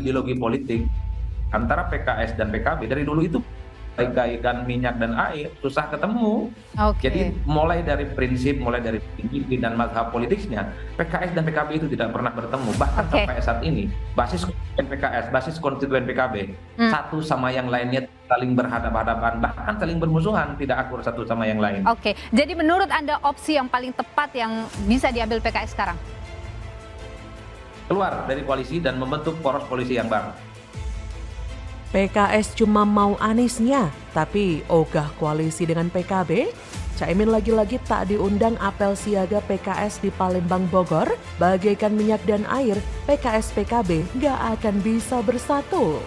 ideologi politik antara PKS dan PKB dari dulu itu gaikan minyak dan air susah ketemu. Jadi Oke. mulai dari prinsip, mulai dari ideologi dan mazhab politiknya, PKS dan PKB itu tidak pernah bertemu. Bahkan Oke. sampai saat ini, basis konstituen PKS, basis konstituen PKB, satu sama yang lainnya saling berhadapan-hadapan, bahkan saling bermusuhan, tidak akur satu sama yang lain. Oke, jadi menurut Anda opsi yang paling tepat yang bisa diambil PKS sekarang? Keluar dari koalisi dan membentuk poros koalisi yang baru. PKS cuma mau Aniesnya, tapi ogah koalisi dengan PKB? Caimin lagi-lagi tak diundang apel siaga PKS di Palembang Bogor, bagaikan minyak dan air, PKS-PKB gak akan bisa bersatu.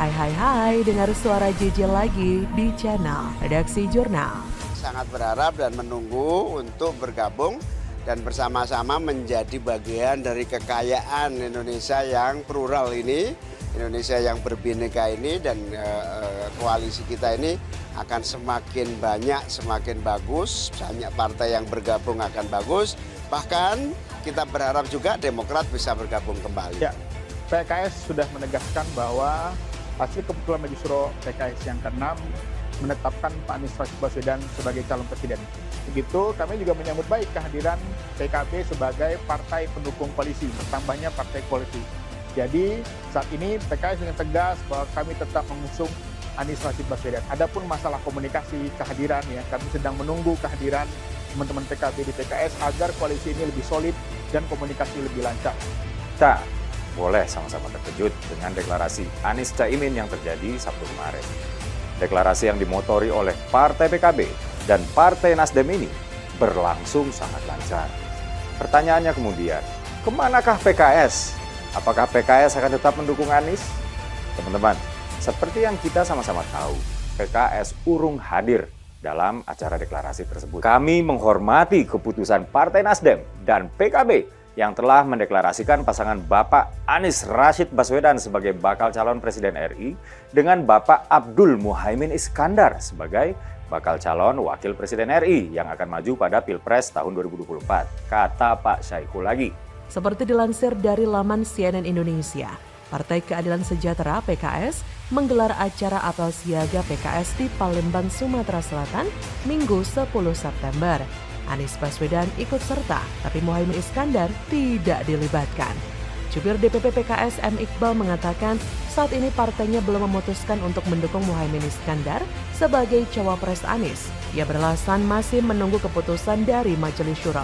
Hai, dengar suara JJ lagi di channel Redaksi Jurnal. Sangat berharap dan menunggu untuk bergabung dan bersama-sama menjadi bagian dari kekayaan Indonesia yang plural ini, Indonesia yang berbineka ini, dan koalisi kita ini akan semakin banyak, semakin bagus, banyak partai yang bergabung akan bagus, bahkan kita berharap juga Demokrat bisa bergabung kembali. Ya, PKS sudah menegaskan bahwa hasil keputusan Majelis Syuro PKS yang ke-6 menetapkan Pak Anies Rashid Baswedan sebagai calon presiden. Begitu, kami juga menyambut baik kehadiran PKB sebagai partai pendukung koalisi, bertambahnya partai koalisi. Jadi saat ini PKS dengan tegas bahwa kami tetap mengusung Anies Rashid Baswedan. Adapun masalah komunikasi kehadiran, ya, kami sedang menunggu kehadiran teman-teman PKB di PKS agar koalisi ini lebih solid dan komunikasi lebih lancar. Kita boleh sama-sama terkejut dengan deklarasi Anies Caimin yang terjadi Sabtu kemarin. Deklarasi yang dimotori oleh Partai PKB dan Partai Nasdem ini berlangsung sangat lancar. Pertanyaannya kemudian, kemanakah PKS? Apakah PKS akan tetap mendukung Anies? Teman-teman, seperti yang kita sama-sama tahu, PKS urung hadir dalam acara deklarasi tersebut. Kami menghormati keputusan Partai Nasdem dan PKB yang telah mendeklarasikan pasangan Bapak Anies Rashid Baswedan sebagai bakal calon Presiden RI dengan Bapak Abdul Muhaimin Iskandar sebagai bakal calon Wakil Presiden RI yang akan maju pada Pilpres tahun 2024, kata Pak Syahiku lagi. Seperti dilansir dari laman CNN Indonesia, Partai Keadilan Sejahtera PKS menggelar acara apel siaga PKS di Palembang, Sumatera Selatan, Minggu 10 September. Anies Baswedan ikut serta, tapi Muhaimin Iskandar tidak dilibatkan. Jubir DPP PKS M. Iqbal mengatakan saat ini partainya belum memutuskan untuk mendukung Muhaimin Iskandar sebagai cawapres Anies. Ia beralasan masih menunggu keputusan dari Majelis Syuro.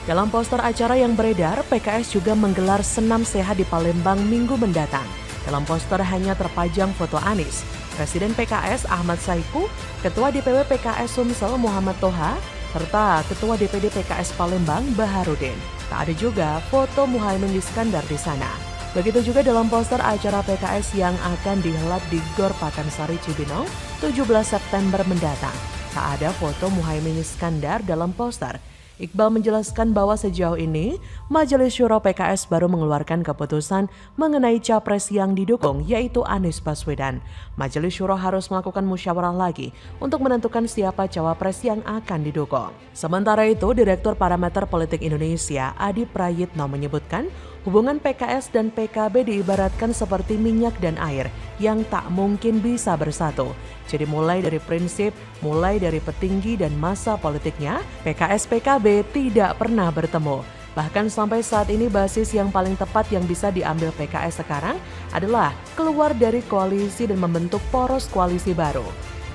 Dalam poster acara yang beredar, PKS juga menggelar senam sehat di Palembang Minggu mendatang. Dalam poster hanya terpajang foto Anies, Presiden PKS Ahmad Saiku, Ketua DPW PKS Sumsel Muhammad Toha, serta Ketua DPD PKS Palembang Baharudin. Tak ada juga foto Muhaimin Iskandar di sana. Begitu juga dalam poster acara PKS yang akan dihelat di Gor Pakansari Cibinong 17 September mendatang. Tak ada foto Muhaimin Iskandar dalam poster. Iqbal menjelaskan bahwa sejauh ini Majelis Syuro PKS baru mengeluarkan keputusan mengenai capres yang didukung, yaitu Anies Baswedan. Majelis Syuro harus melakukan musyawarah lagi untuk menentukan siapa cawapres yang akan didukung. Sementara itu, Direktur Parameter Politik Indonesia Adi Prayitno menyebutkan hubungan PKS dan PKB diibaratkan seperti minyak dan air yang tak mungkin bisa bersatu. Jadi mulai dari prinsip, mulai dari petinggi dan masa politiknya, PKS-PKB tidak pernah bertemu. Bahkan sampai saat ini basis yang paling tepat yang bisa diambil PKS sekarang adalah keluar dari koalisi dan membentuk poros koalisi baru.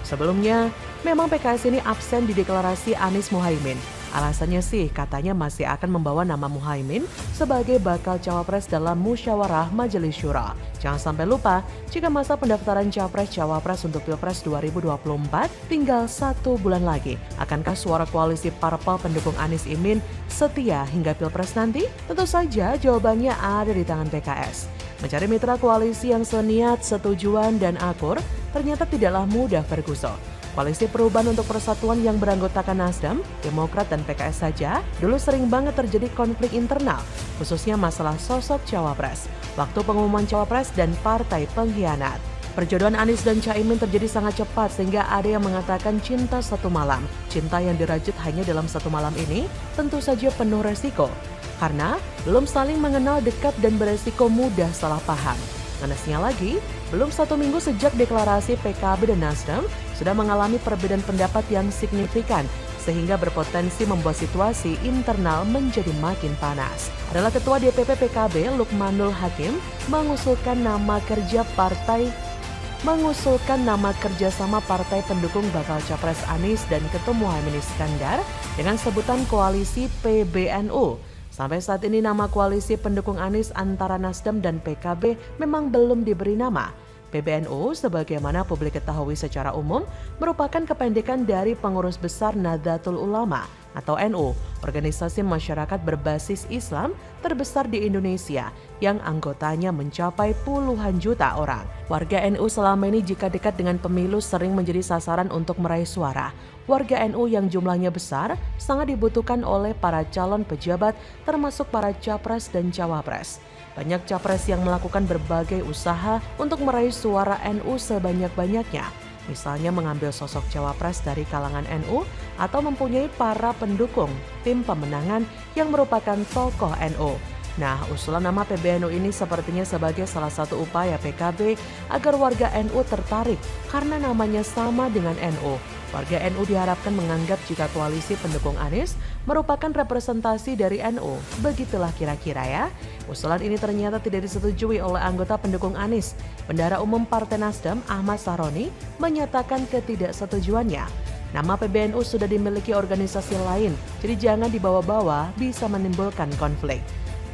Sebelumnya, memang PKS ini absen di deklarasi Anies Muhaimin. Alasannya sih katanya masih akan membawa nama Muhaimin sebagai bakal cawapres dalam musyawarah Majelis Syuro. Jangan sampai lupa, jika masa pendaftaran capres-cawapres untuk Pilpres 2024 tinggal 1 bulan lagi. Akankah suara koalisi parpol pendukung Anies Imin setia hingga Pilpres nanti? Tentu saja jawabannya ada di tangan PKS. Mencari mitra koalisi yang seniat, setujuan, dan akur ternyata tidaklah mudah Ferguson. Koalisi Perubahan untuk Persatuan yang beranggotakan Nasdem, Demokrat, dan PKS saja dulu sering banget terjadi konflik internal, khususnya masalah sosok cawapres, waktu pengumuman cawapres, dan partai pengkhianat. Perjodohan Anies dan Caimin terjadi sangat cepat sehingga ada yang mengatakan cinta satu malam. Cinta yang dirajut hanya dalam satu malam ini tentu saja penuh resiko. karena belum saling mengenal dekat dan beresiko mudah salah paham. Manisnya lagi, belum 1 minggu sejak deklarasi PKB dan Nasdem sudah mengalami perbedaan pendapat yang signifikan sehingga berpotensi membuat situasi internal menjadi makin panas. Adalah Ketua DPP PKB Lukmanul Hakim mengusulkan nama kerjasama partai pendukung bakal Capres Anies dan Ketum Muhaimin Iskandar dengan sebutan Koalisi PBNU. Sampai saat ini nama koalisi pendukung Anies antara Nasdem dan PKB memang belum diberi nama. PBNU sebagaimana publik ketahui secara umum merupakan kependekan dari Pengurus Besar Nahdlatul Ulama atau NU, organisasi masyarakat berbasis Islam terbesar di Indonesia yang anggotanya mencapai puluhan juta orang. Warga NU selama ini jika dekat dengan pemilu sering menjadi sasaran untuk meraih suara. Warga NU yang jumlahnya besar sangat dibutuhkan oleh para calon pejabat termasuk para capres dan cawapres. Banyak capres yang melakukan berbagai usaha untuk meraih suara NU sebanyak-banyaknya. Misalnya mengambil sosok cawapres dari kalangan NU atau mempunyai para pendukung tim pemenangan yang merupakan tokoh NU. Nah, usulan nama PBNU ini sepertinya sebagai salah satu upaya PKB agar warga NU tertarik karena namanya sama dengan NU. Warga NU diharapkan menganggap jika koalisi pendukung Anies merupakan representasi dari NU. Begitulah kira-kira ya. Usulan ini ternyata tidak disetujui oleh anggota pendukung Anies. Bendahara Umum Partai Nasdem Ahmad Saroni menyatakan ketidaksetujuannya. Nama PBNU sudah dimiliki organisasi lain, jadi jangan dibawa-bawa, bisa menimbulkan konflik.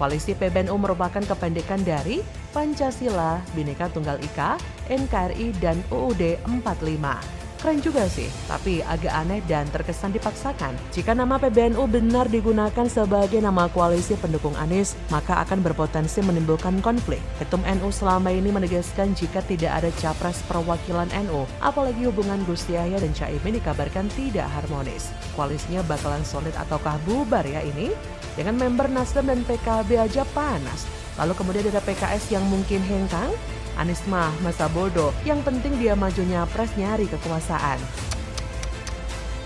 Koalisi PBNU merupakan kependekan dari Pancasila, Bhinneka Tunggal Ika, NKRI, dan UUD 45. Keren juga sih, tapi agak aneh dan terkesan dipaksakan. Jika nama PBNU benar digunakan sebagai nama koalisi pendukung Anies, maka akan berpotensi menimbulkan konflik. Ketum NU selama ini menegaskan jika tidak ada capres perwakilan NU, apalagi hubungan Gus Yahya dan Caimin dikabarkan tidak harmonis. Koalisinya bakalan solid ataukah bubar ya ini? Dengan member Nasdem dan PKB aja panas. Lalu kemudian ada PKS yang mungkin hengkang. Anies mah masa bodoh, yang penting dia maju nyapres nyari kekuasaan.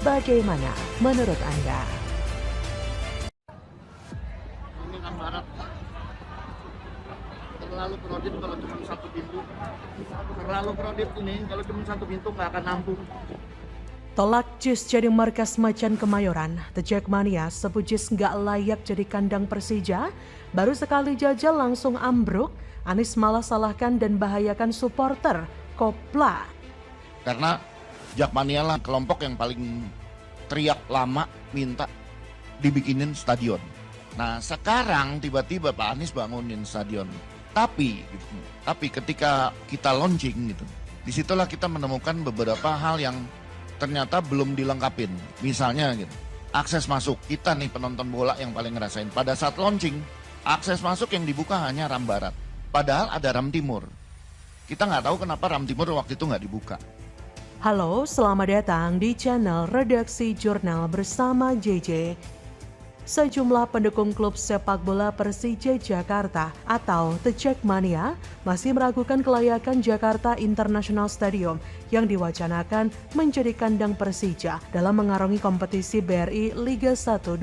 Bagaimana menurut Anda? Ini kan barat terlalu kredit kalau cuma satu pintu. Terlalu kredit ini kalau cuma satu pintu nggak akan nampung. Tolak JIS jadi markas macan Kemayoran. The Jackmania sebut JIS nggak layak jadi kandang Persija. Baru sekali jajal langsung ambruk. Anies malah salahkan dan bahayakan supporter. Kopla. Karena Jakmania lah kelompok yang paling teriak lama minta dibikinin stadion. Nah sekarang tiba-tiba Pak Anies bangunin stadion. Tapi ketika kita launching gitu, disitulah kita menemukan beberapa hal yang ternyata belum dilengkapin. Misalnya gitu, akses masuk. Kita nih penonton bola yang paling ngerasain. Pada saat launching, akses masuk yang dibuka hanya ram barat. Padahal ada ram timur. Kita nggak tahu kenapa ram timur waktu itu nggak dibuka. Halo, selamat datang di channel Redaksi Jurnal bersama JJ. Sejumlah pendukung klub sepak bola Persija Jakarta atau The Jackmania masih meragukan kelayakan Jakarta International Stadium yang diwacanakan menjadi kandang Persija dalam mengarungi kompetisi BRI Liga 1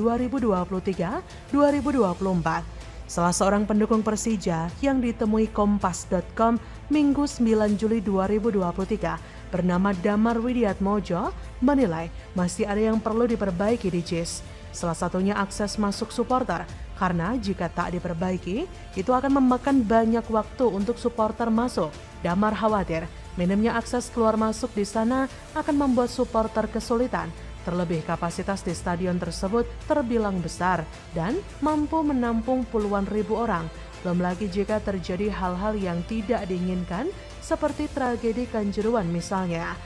2023-2024. Salah seorang pendukung Persija yang ditemui Kompas.com Minggu 9 Juli 2023 bernama Damar Widiatmojo menilai masih ada yang perlu diperbaiki di JIS. Salah satunya akses masuk supporter, karena jika tak diperbaiki, itu akan memakan banyak waktu untuk supporter masuk. Damar khawatir, minimnya akses keluar masuk di sana akan membuat supporter kesulitan. Terlebih kapasitas di stadion tersebut terbilang besar dan mampu menampung puluhan ribu orang. Belum lagi jika terjadi hal-hal yang tidak diinginkan seperti tragedi Kanjuruhan misalnya.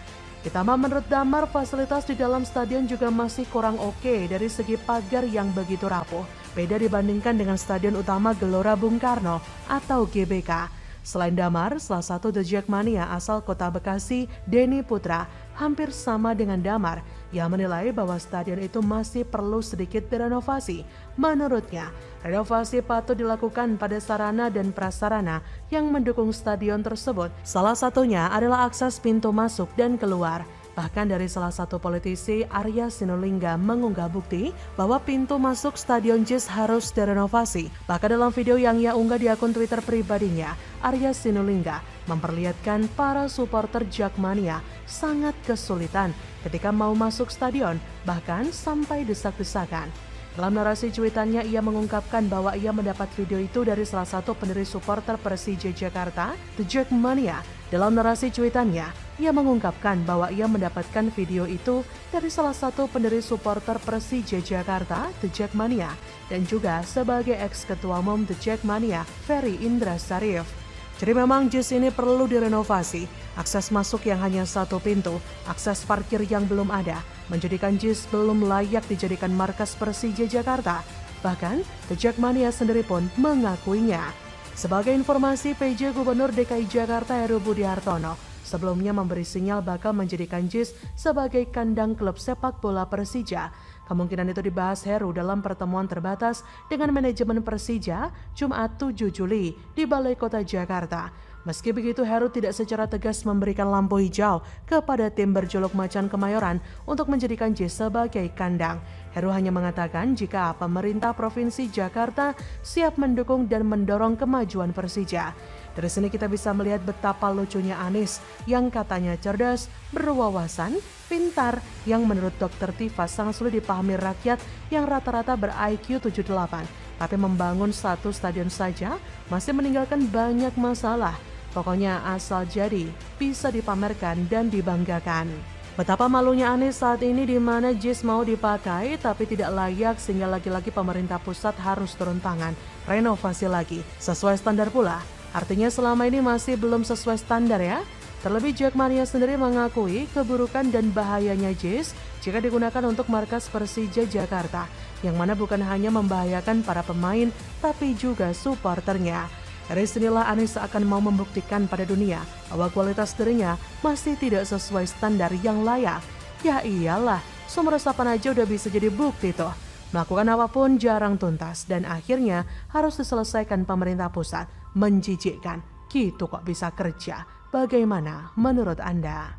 Ditambah menurut Damar, fasilitas di dalam stadion juga masih kurang oke dari segi pagar yang begitu rapuh. Beda dibandingkan dengan Stadion Utama Gelora Bung Karno atau GBK. Selain Damar, salah satu The Jackmania asal kota Bekasi, Denny Putra, hampir sama dengan Damar. Ia menilai bahwa stadion itu masih perlu sedikit direnovasi. Menurutnya, renovasi patut dilakukan pada sarana dan prasarana yang mendukung stadion tersebut. Salah satunya adalah akses pintu masuk dan keluar. Bahkan dari salah satu politisi, Arya Sinulinga, mengunggah bukti bahwa pintu masuk Stadion JIS harus direnovasi. Bahkan dalam video yang ia unggah di akun Twitter pribadinya, Arya Sinulinga memperlihatkan para supporter Jakmania sangat kesulitan ketika mau masuk stadion, bahkan sampai desak-desakan. Dalam narasi cuitannya, ia mengungkapkan bahwa ia mendapat video itu dari salah satu pendiri supporter Persija Jakarta, The Jakmania. Dalam narasi cuitannya, ia mengungkapkan bahwa ia mendapatkan video itu dari salah satu pendiri supporter Persija Jakarta, The Jakmania, dan juga sebagai ex-ketua umum The Jakmania, Ferry Indra Sarif. Jadi memang JIS ini perlu direnovasi, akses masuk yang hanya satu pintu, akses parkir yang belum ada, menjadikan JIS belum layak dijadikan markas Persija Jakarta. Bahkan, The Jakmania sendiri pun mengakuinya. Sebagai informasi, PJ Gubernur DKI Jakarta Heru Budi Hartono sebelumnya memberi sinyal bakal menjadikan JIS sebagai kandang klub sepak bola Persija. Kemungkinan itu dibahas Heru dalam pertemuan terbatas dengan manajemen Persija Jumat 7 Juli di Balai Kota Jakarta. Meski begitu, Heru tidak secara tegas memberikan lampu hijau kepada tim berjuluk Macan Kemayoran untuk menjadikan JIS sebagai kandang. Heru hanya mengatakan jika pemerintah Provinsi Jakarta siap mendukung dan mendorong kemajuan Persija. Dari sini kita bisa melihat betapa lucunya Anies yang katanya cerdas, berwawasan, pintar, yang menurut Dr. Tifa sangat sulit dipahami rakyat yang rata-rata ber-IQ 78. Tapi membangun satu stadion saja masih meninggalkan banyak masalah. Pokoknya asal jadi, bisa dipamerkan dan dibanggakan. Betapa malunya Anies saat ini di mana JIS mau dipakai tapi tidak layak sehingga lagi-lagi pemerintah pusat harus turun tangan, renovasi lagi, sesuai standar pula. Artinya selama ini masih belum sesuai standar ya. Terlebih Jakmania sendiri mengakui keburukan dan bahayanya JIS jika digunakan untuk markas Persija Jakarta, yang mana bukan hanya membahayakan para pemain tapi juga supporternya. Dari sinilah Anies akan mau membuktikan pada dunia bahwa kualitas dirinya masih tidak sesuai standar yang layak. Ya iyalah, sumber resapan aja udah bisa jadi bukti tuh. Melakukan apapun jarang tuntas dan akhirnya harus diselesaikan pemerintah pusat. Menjijikkan, gitu kok bisa kerja. Bagaimana menurut Anda?